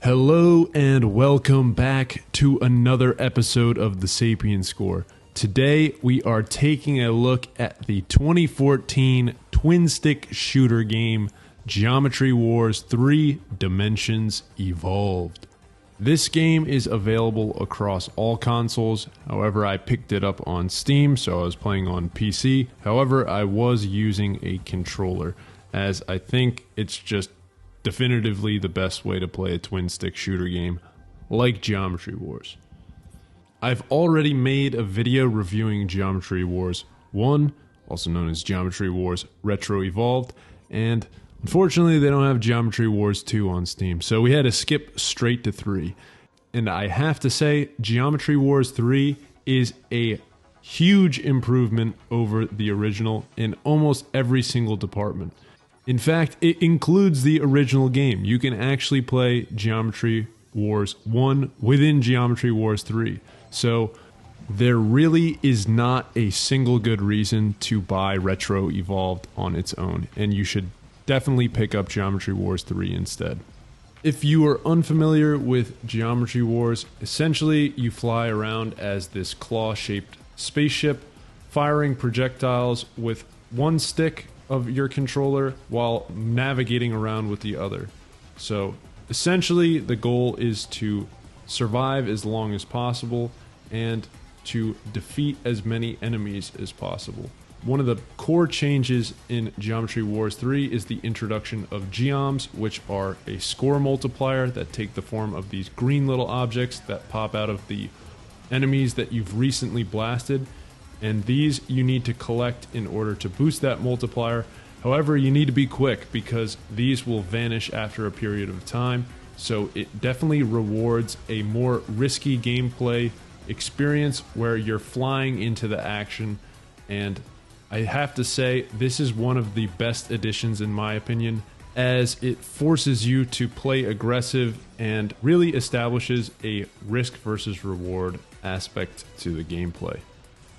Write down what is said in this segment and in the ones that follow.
Hello and welcome back to another episode of the Sapien Score. Today we are taking a look at the 2014 twin-stick shooter game Geometry Wars 3 Dimensions Evolved. This game is available across all consoles. However, I picked it up on Steam, so I was playing on PC. However, I was using a controller, as I think it's just definitively the best way to play a twin-stick shooter game like Geometry Wars. I've already made a video reviewing Geometry Wars 1, also known as Geometry Wars Retro Evolved, and unfortunately they don't have Geometry Wars 2 on Steam, so we had to skip straight to 3. And I have to say, Geometry Wars 3 is a huge improvement over the original in almost every single department. In fact, it includes the original game. You can actually play Geometry Wars 1 within Geometry Wars 3. So there really is not a single good reason to buy Retro Evolved on its own, and you should definitely pick up Geometry Wars 3 instead. If you are unfamiliar with Geometry Wars, essentially you fly around as this claw-shaped spaceship, firing projectiles with one stick of your controller while navigating around with the other. So essentially the goal is to survive as long as possible and to defeat as many enemies as possible. One of the core changes in Geometry Wars 3 is the introduction of Geoms, which are a score multiplier that take the form of these green little objects that pop out of the enemies that you've recently blasted. And these you need to collect in order to boost that multiplier. However, you need to be quick because these will vanish after a period of time. So it definitely rewards a more risky gameplay experience where you're flying into the action. And I have to say, this is one of the best additions in my opinion, as it forces you to play aggressive and really establishes a risk versus reward aspect to the gameplay.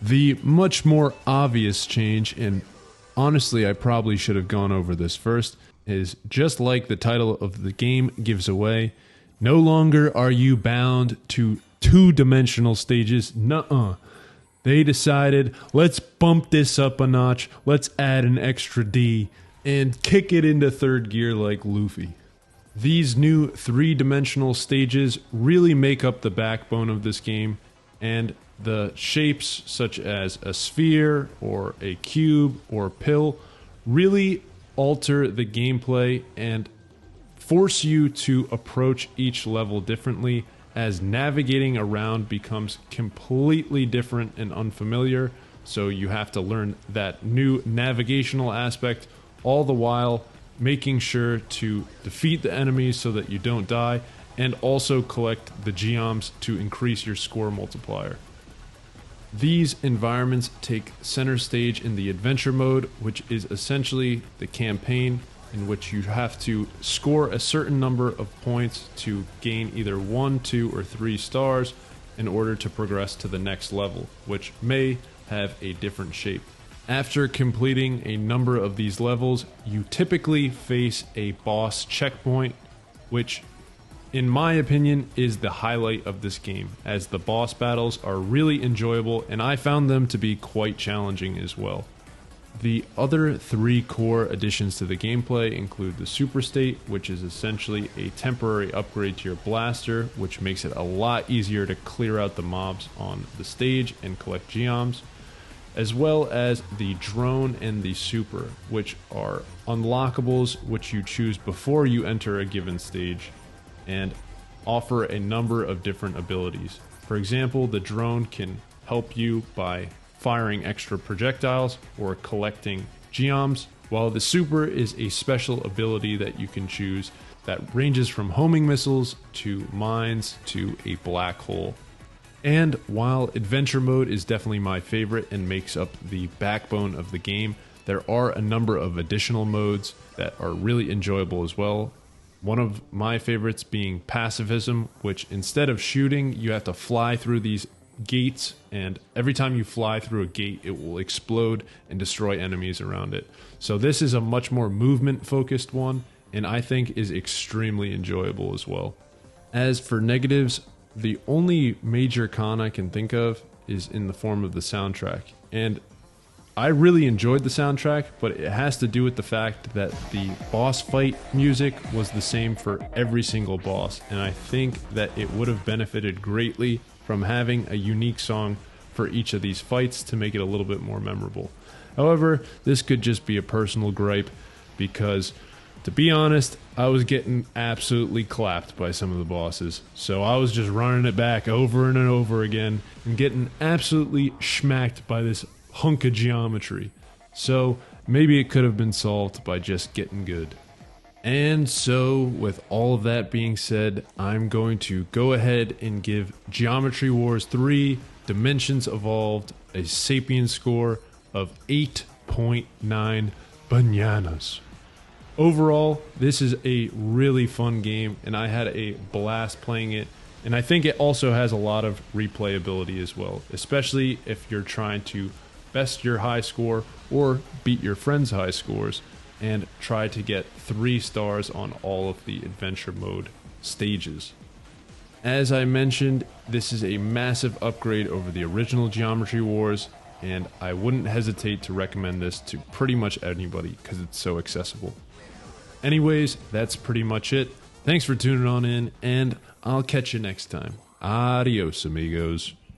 The much more obvious change, and honestly I probably should have gone over this first, is just like the title of the game gives away, no longer are you bound to two-dimensional stages. Nuh-uh. They decided, let's bump this up a notch, let's add an extra D, and kick it into third gear like Luffy. These new three-dimensional stages really make up the backbone of this game, and the shapes such as a sphere or a cube or pill really alter the gameplay and force you to approach each level differently, as navigating around becomes completely different and unfamiliar. So you have to learn that new navigational aspect, all the while making sure to defeat the enemies so that you don't die, and also collect the geoms to increase your score multiplier. These environments take center stage in the adventure mode, which is essentially the campaign in which you have to score a certain number of points to gain either 1, 2, or 3 stars in order to progress to the next level, which may have a different shape. After completing a number of these levels, you typically face a boss checkpoint, which in my opinion is the highlight of this game, as the boss battles are really enjoyable and I found them to be quite challenging as well. The other 3 core additions to the gameplay include the Super State, which is essentially a temporary upgrade to your blaster, which makes it a lot easier to clear out the mobs on the stage and collect geoms, as well as the Drone and the Super, which are unlockables which you choose before you enter a given stage and offer a number of different abilities. For example, the Drone can help you by firing extra projectiles or collecting geoms, while the Super is a special ability that you can choose that ranges from homing missiles to mines to a black hole. And while adventure mode is definitely my favorite and makes up the backbone of the game, there are a number of additional modes that are really enjoyable as well. One of my favorites being pacifism, which instead of shooting, you have to fly through these gates, and every time you fly through a gate, it will explode and destroy enemies around it. So this is a much more movement-focused one, and I think is extremely enjoyable as well. As for negatives, the only major con I can think of is in the form of the soundtrack. And I really enjoyed the soundtrack, but it has to do with the fact that the boss fight music was the same for every single boss, and I think that it would have benefited greatly from having a unique song for each of these fights to make it a little bit more memorable. However, this could just be a personal gripe because, to be honest, I was getting absolutely clapped by some of the bosses, so I was just running it back over and over again and getting absolutely schmacked by this hunk of geometry. So maybe it could have been solved by just getting good. And so, with all of that being said, I'm going to go ahead and give Geometry Wars 3 Dimensions Evolved a Sapien score of 8.9 Bañanas. Overall, this is a really fun game, and I had a blast playing it. And I think it also has a lot of replayability as well, especially if you're trying to best your high score or beat your friend's high scores and try to get 3 stars on all of the adventure mode stages. As I mentioned, this is a massive upgrade over the original Geometry Wars, and I wouldn't hesitate to recommend this to pretty much anybody because it's so accessible. Anyways, that's pretty much it. Thanks for tuning on in, and I'll catch you next time. Adios, amigos.